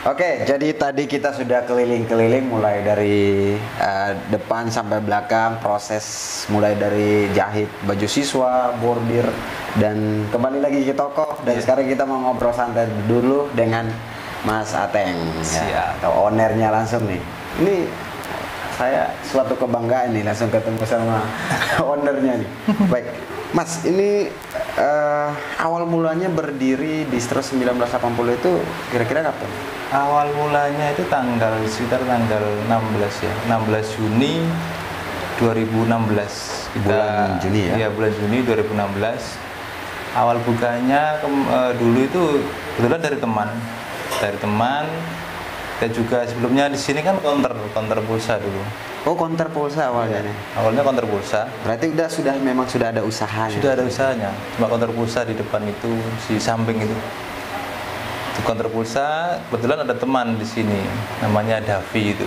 Oke, jadi tadi kita sudah keliling-keliling mulai dari depan sampai belakang, proses mulai dari jahit baju siswa, bordir, dan kembali lagi ke toko. Dan sekarang kita mau ngobrol santai dulu dengan Mas Ateng, ya, atau ownernya langsung nih. Ini saya suatu kebanggaan nih langsung ketemu sama ownernya nih. Baik, Mas, ini awal mulanya berdiri Distro 1980 itu kira-kira kapan? Awal mulanya itu sekitar tanggal 16 ya, 16 Juni 2016. Bulan Juni ya? Iya, bulan Juni 2016. Awal bukanya dulu itu kebetulan dari teman. Dan juga sebelumnya di sini kan counter pulsa dulu. Oh, counter pulsa awalnya nih. Awalnya counter pulsa. Berarti memang sudah ada usahanya. Sudah ada usahanya. Cuma counter pulsa di depan itu, di samping itu. Di counter pulsa kebetulan ada teman di sini namanya Davi itu.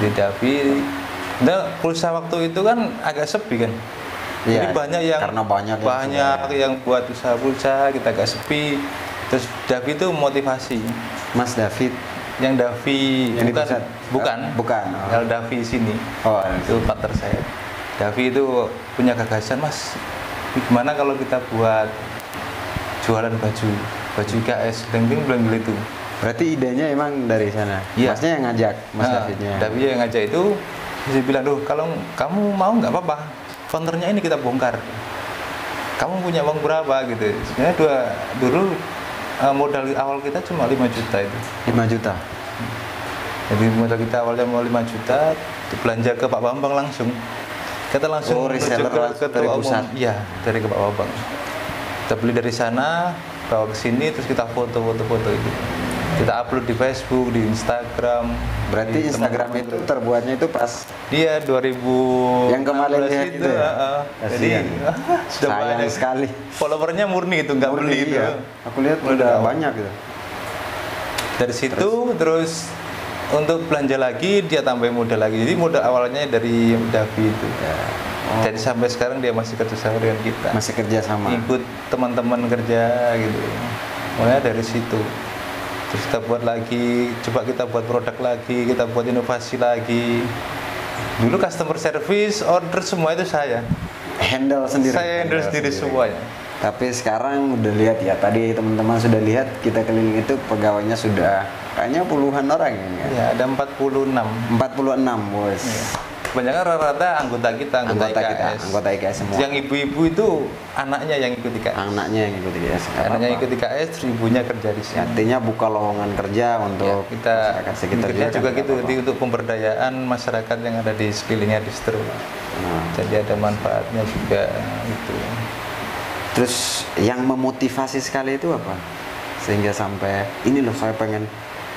Di Davi, nah, pulsa waktu itu kan agak sepi kan. Iya, jadi banyak yang karena banyak yang buat usaha pulsa, kita agak sepi. Terus Davi itu motivasi. Mas David yang Davi yang bukan. Oh. Kalau Davi sini. Oh, itu partner saya. Davi itu punya gagasan, Mas. Gimana kalau kita buat jualan baju IKS, bling itu. Berarti idenya emang dari sana. Iya. Masnya yang ngajak, Mas Davidnya. Davi yang ngajak itu, dia bilang, "Duh, kalau kamu mau nggak apa-apa. Counternya ini kita bongkar. Kamu punya uang berapa?" gitu. Sebenarnya dulu modal awal kita cuma 5 juta itu. 5 juta. Jadi modal kita awalnya mau 5 juta, belanja ke Pak Bambang langsung. Kita langsung reseller ke dari pusat. Iya, dari ke Pak Bambang. Kita beli dari sana, bawa ke sini, terus kita foto itu. Kita upload di Facebook, di Instagram. Berarti di Instagram itu terbuatnya itu pas dia 2000 yang kemarin itu ya? Jadi sudah sayang banyak sekali. Followernya murni itu, nggak beli itu. Iya. Aku lihat udah banyak gitu. Dari situ terus untuk belanja lagi dia tambahin modal lagi. Jadi modal awalnya dari Davi itu. Ya. Oh. Jadi sampai sekarang dia masih kerja sama dengan kita. Masih kerja sama. Ikut teman-teman kerja gitu. Mulai dari situ. Terus kita buat lagi, coba kita buat produk lagi, kita buat inovasi lagi. Dulu customer service, order semua itu saya. Handle sendiri. Saya handle sendiri semuanya. Tapi sekarang udah lihat ya, tadi teman-teman sudah lihat kita keliling itu pegawainya sudah kayaknya puluhan orang ya. Ya, ada 46. 46, bos. Ya. Kebanyakan rata-rata anggota anggota IKS semua. Yang ibu-ibu itu anaknya yang ikut IKS. Anaknya yang ikut IKS. Anaknya ikut IKS, ibunya kerja di sini. Artinya buka lowongan kerja untuk ya, kita sekitar juga gitu, untuk pemberdayaan masyarakat yang ada di sekelilingnya distro. Jadi ada manfaatnya juga itu. Terus yang memotivasi sekali itu apa? Sehingga sampai ini loh saya pengen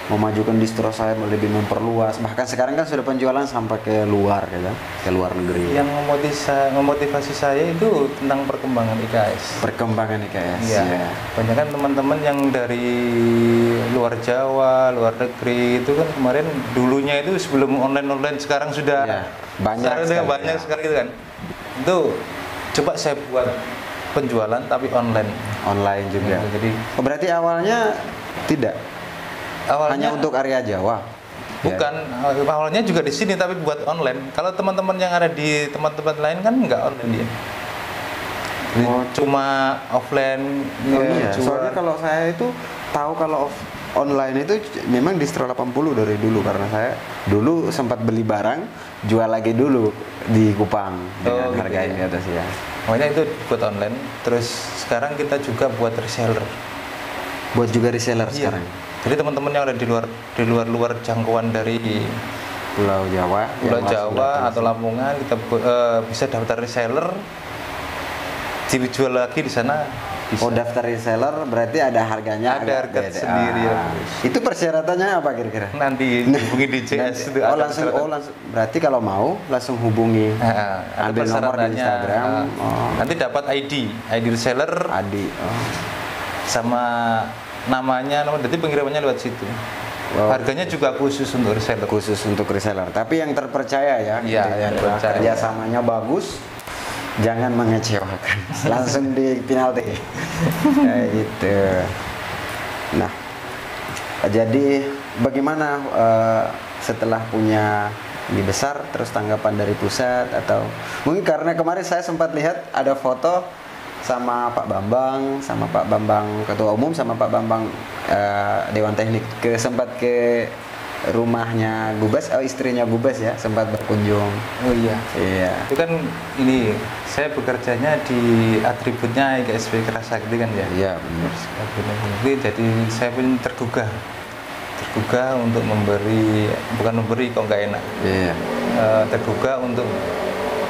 memajukan distro saya, lebih memperluas. Bahkan sekarang kan sudah penjualan sampai ke luar ya kan? Ke luar negeri. Yang memotivasi saya itu tentang perkembangan IKS. Perkembangan IKS. Iya. Ya. Banyak kan teman-teman yang dari luar Jawa, luar negeri itu kan kemarin dulunya itu sebelum online sekarang sudah banyak sekali itu kan. Itu coba saya buat penjualan tapi online juga. Jadi berarti awalnya tidak hanya untuk area Jawa. Bukan, awalnya juga di sini tapi buat online. Kalau teman-teman yang ada di tempat-tempat lain kan nggak online dia. Cuma offline. Iya. Soalnya kalau saya itu tahu kalau online itu memang Distro 80 dari dulu, karena saya dulu sempat beli barang jual lagi dulu di Kupang dengan harga yang di atas ya. Makanya itu buat online. Terus sekarang kita juga buat reseller. Buat juga reseller sekarang. Jadi teman-teman yang ada di luar jangkauan dari Pulau Jawa atau Lamongan, kita bisa daftar reseller, dijual lagi di sana. Bisa. Oh, daftar reseller berarti ada harganya. Ada harga sendiri ya. Itu persyaratannya apa kira-kira? Nanti hubungi DJS itu. Langsung. Berarti kalau mau langsung hubungi. Ambil nomor di Instagram. Nanti dapat ID reseller. Sama namanya, jadi pengirimannya lewat situ. Harganya juga khusus untuk reseller. Tapi yang terpercaya ya. Yang terpercaya. Kerjasamanya bagus, jangan mengecewakan. Langsung di penalti. Kayak gitu. Nah, jadi bagaimana setelah punya ini besar, terus tanggapan dari pusat, atau mungkin karena kemarin saya sempat lihat ada foto sama Pak Bambang, Ketua Umum, sama Pak Bambang Dewan Teknik, sempat ke rumahnya Gubes, istrinya Gubes ya, sempat berkunjung. Oh iya. Iya. Itu kan ini saya bekerjanya di atributnya IKSP Kerasakti kan ya. Iya, benar. Jadi saya pun tergugah untuk bukan memberi kok nggak enak. Iya. Tergugah untuk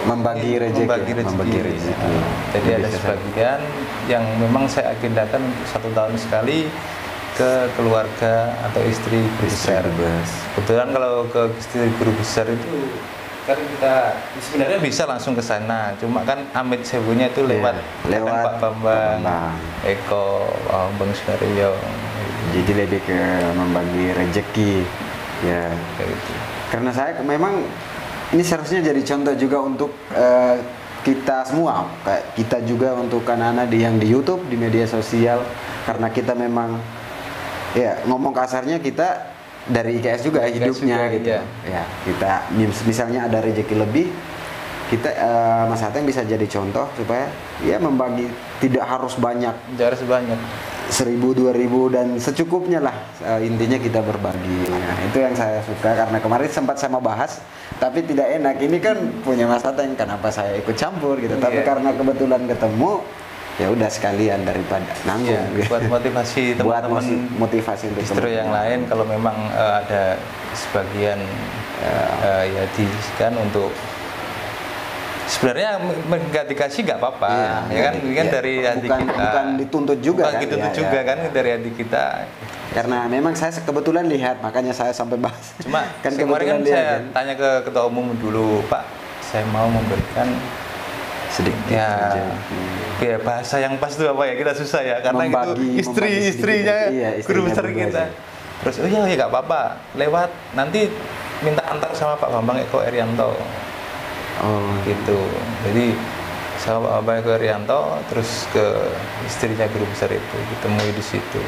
membagi rezeki. Jadi ada sebagian yang memang saya agendakan untuk 1 tahun sekali ke keluarga atau istri guru besar. Kebetulan kalau ke istri guru besar itu kan kita sebenarnya bisa langsung ke sana, cuma kan amit sebunya itu lewat Pak Bambang, Eko, Bang Sudaryo. Jadi lebih ke membagi rezeki ya kayak gitu. Karena saya memang ini seharusnya jadi contoh juga untuk kita semua, kayak kita juga untuk anak-anak yang di YouTube, di media sosial, karena kita memang ya ngomong kasarnya kita dari IKS juga hidupnya juga, gitu. Ya, kita misalnya ada rezeki lebih, kita Mas Ateng bisa jadi contoh supaya ya membagi, tidak harus banyak. 1.000, 2.000 dan secukupnya lah, intinya kita berbagi. Nah, itu yang saya suka, karena kemarin sempat saya mau bahas tapi tidak enak, ini kan punya Mas Ateng, kenapa saya ikut campur gitu. Tapi karena kebetulan ketemu, ya udah sekalian daripada nanggung gitu. Buat motivasi teman-teman, motivasi untuk justru yang lain, kalau memang ada sebagian ya diisikan untuk sebenarnya nggak dikasih nggak apa-apa, ya kan, ini kan dari hati kita, bukan dituntut juga, bukan dituntut juga kan, dari hati kita. Karena memang saya kebetulan lihat, makanya saya sampai bahas. Cuma kan kemarin kan saya tanya ke Ketua Umum dulu, Pak, saya mau memberikan sedikit ya bahasa yang pas itu apa ya, kita susah ya, karena itu istrinya guru besar kita. Terus oh ya nggak apa-apa, lewat nanti minta antar sama Pak Bambang Eko Erianto. Oh gitu. Jadi sama Pak Bambang Eko Erianto terus ke istrinya guru besar itu, ditemui di situ.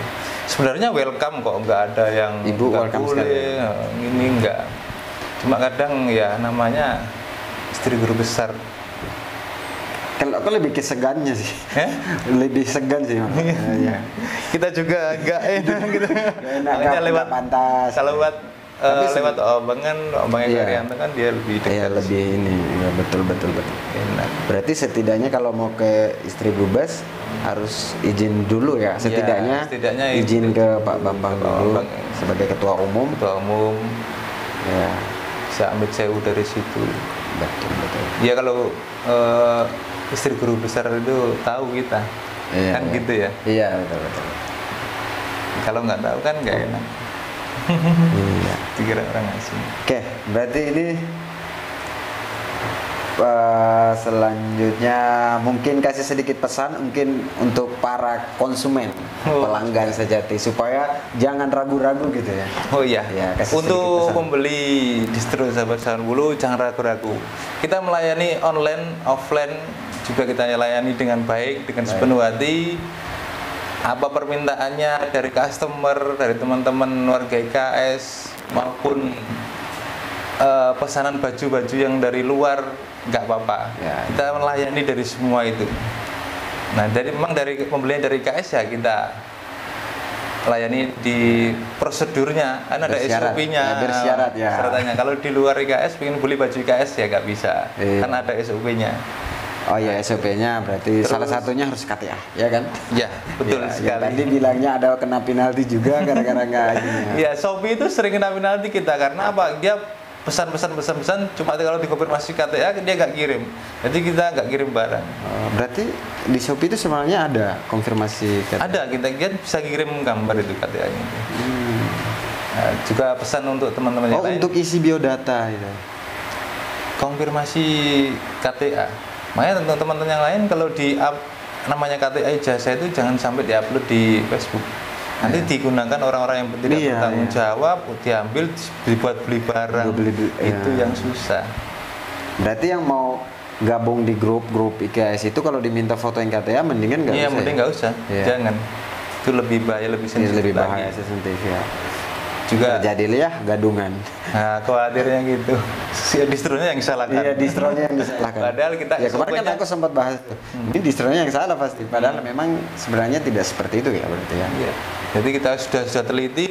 Sebenarnya welcome kok, nggak ada yang Ibu welcome sekali. Ini enggak. Cuma kadang ya namanya istri guru besar. Kalau aku lebih kesegannya sih, lebih segan sih. Ya. Kita juga nggak enak gitu. Makanya lewat pantas. Kalau lewat Bang Eko Erianto kan dia lebih dekat. Iya, lebih ini, ya, betul. Enak. Berarti setidaknya kalau mau ke istri Gubes harus izin dulu ya, setidaknya izin ke Pak Bambang dulu sebagai Ketua Umum. Ya, bisa ambil sewu dari situ. Betul. Ya kalau istri guru besar itu tahu kita, kan gitu ya. Iya, betul. Kalau nggak tahu kan nggak enak. Iya. Dikira orang asing. Oke, berarti ini selanjutnya mungkin kasih sedikit pesan mungkin untuk para konsumen, pelanggan sejati, supaya jangan ragu-ragu gitu ya. Oh iya. Ya, untuk membeli distro sahabat Bulu jangan ragu-ragu. Kita melayani online, offline juga kita layani dengan baik, dengan sepenuh hati. Apa permintaannya dari customer, dari teman-teman warga IKS maupun pesanan baju-baju yang dari luar, nggak apa-apa. Ya, kita melayani dari semua itu. Nah, memang dari pembelian dari IKS ya kita layani di prosedurnya, kan ada SOP-nya. Ya, bersyarat ya. Syaratnya. Kalau di luar IKS pengen beli baju IKS ya nggak bisa, kan ada SOP-nya. Oh ya, SOP-nya berarti terus, salah satunya harus KTA, ya kan? Ya, betul sekali. Ya, tadi bilangnya ada kena penalti juga gara-gara nggak ini. Ya, Shopee itu sering kena penalti kita, karena apa? Dia pesan, cuma kalau dikonfirmasi KTA dia nggak kirim. Jadi kita nggak kirim barang. Berarti di Shopee itu sebenarnya ada konfirmasi KTA? Ada, kita bisa kirim gambar itu KTA-nya. Nah, juga pesan untuk teman-teman yang lain. Untuk isi biodata itu. Konfirmasi KTA. Makanya teman-teman yang lain kalau namanya KTA ijazah itu jangan sampai diupload di Facebook. Nanti digunakan orang-orang yang tidak bertanggung jawab, diambil dibuat beli barang. Itu yang susah. Berarti yang mau gabung di grup IKS itu kalau diminta foto yang KTA mendingan nggak usah. Iya, mending nggak usah. Jangan. Itu lebih bahaya, lebih sensitif. Lebih bahaya, sensitif ya. juga terjadi ya gadungan. nah, khawatirnya gitu. Si distronya yang salah kan. Iya, distronya yang disalahkan. Padahal kita ya kemarin kan SOP-nya aku sempat bahas tuh. Ini distronya yang salah pasti. Padahal memang sebenarnya tidak seperti itu ya berarti ya. Iya. Jadi kita sudah teliti,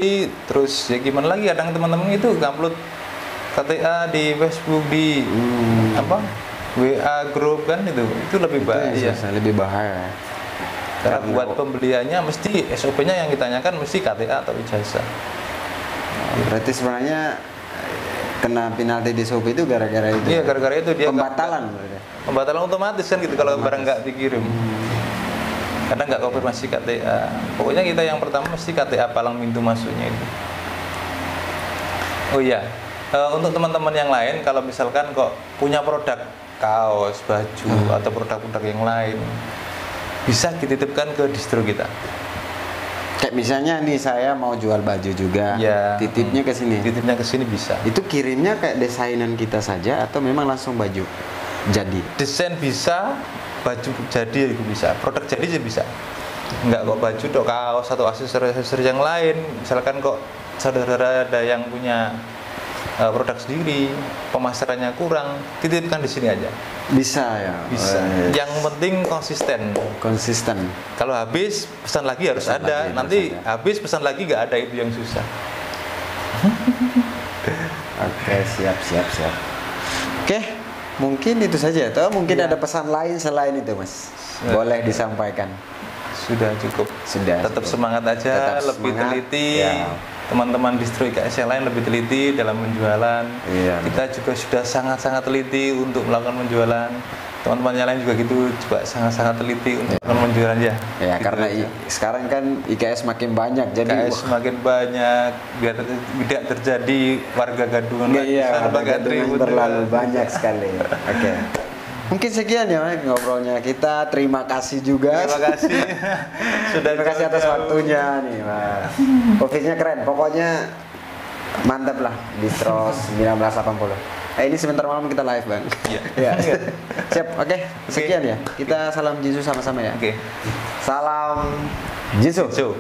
terus ya gimana lagi, kadang teman-teman itu upload KTA di Facebook, di apa WA grup kan, itu lebih bahaya. Lebih bahaya. Karena buat pembeliannya mesti SOP-nya yang ditanyakan mesti KTA atau ijazah. Berarti sebenarnya kena penalti di SOP itu gara-gara itu. Iya, gara-gara itu dia pembatalan berarti. Pembatalan otomatis kan gitu kalau barang nggak dikirim. Karena nggak konfirmasi KTA. Pokoknya kita yang pertama mesti KTA palang pintu masuknya itu. Oh iya, untuk teman-teman yang lain kalau misalkan kok punya produk kaos, baju atau produk-produk yang lain, bisa dititipkan ke distro kita. Kayak misalnya nih saya mau jual baju juga, ya, titipnya ke sini. Titipnya ke sini bisa. Itu kirimnya kayak desainan kita saja atau memang langsung baju jadi? Desain bisa, baju jadi juga bisa, produk jadi juga bisa. Enggak kok baju dok, kaos atau aksesoris yang lain. Misalkan kok saudara ada yang punya produk sendiri, pemasarannya kurang, titipkan di sini aja. Bisa ya. Bisa. Yang penting konsisten. Konsisten. Kalau habis pesan lagi harus Pesan ada. lagi, Nanti harus ada. habis pesan lagi nggak ada, itu yang susah. Oke, siap. Oke, mungkin itu saja. Atau mungkin Ya. ada pesan lain selain itu, Mas? Boleh disampaikan. Sudah cukup. Sudah. Tetap cukup. semangat aja, Tetap lebih semangat. teliti. Ya. Teman-teman distro IKS yang lain lebih teliti dalam penjualan. Iya. Kita juga sudah sangat-sangat teliti untuk melakukan penjualan. Teman-teman yang lain juga gitu, juga sangat-sangat teliti untuk melakukan penjualan ya. Ya, Gitu karena aja. sekarang kan IKS makin banyak, jadi IKS semakin banyak, biar tidak terjadi warga gadungan lagi. iya, Sana warga antri gadungan ribut terlalu juga. banyak sekali. Oke. Mungkin sekian ya Mas, ngobrolnya kita. Terima kasih juga. Terima kasih. Sudah Terima kasih atas jauh-jauh. waktunya nih, Mas. Office-nya keren. Pokoknya mantap lah, Distro 1980. Ini sebentar malam kita live, Bang. Iya. Ya. Siap. Oke, sekian ya. Kita salam Jisu sama-sama ya. Oke. Salam Jisu. So.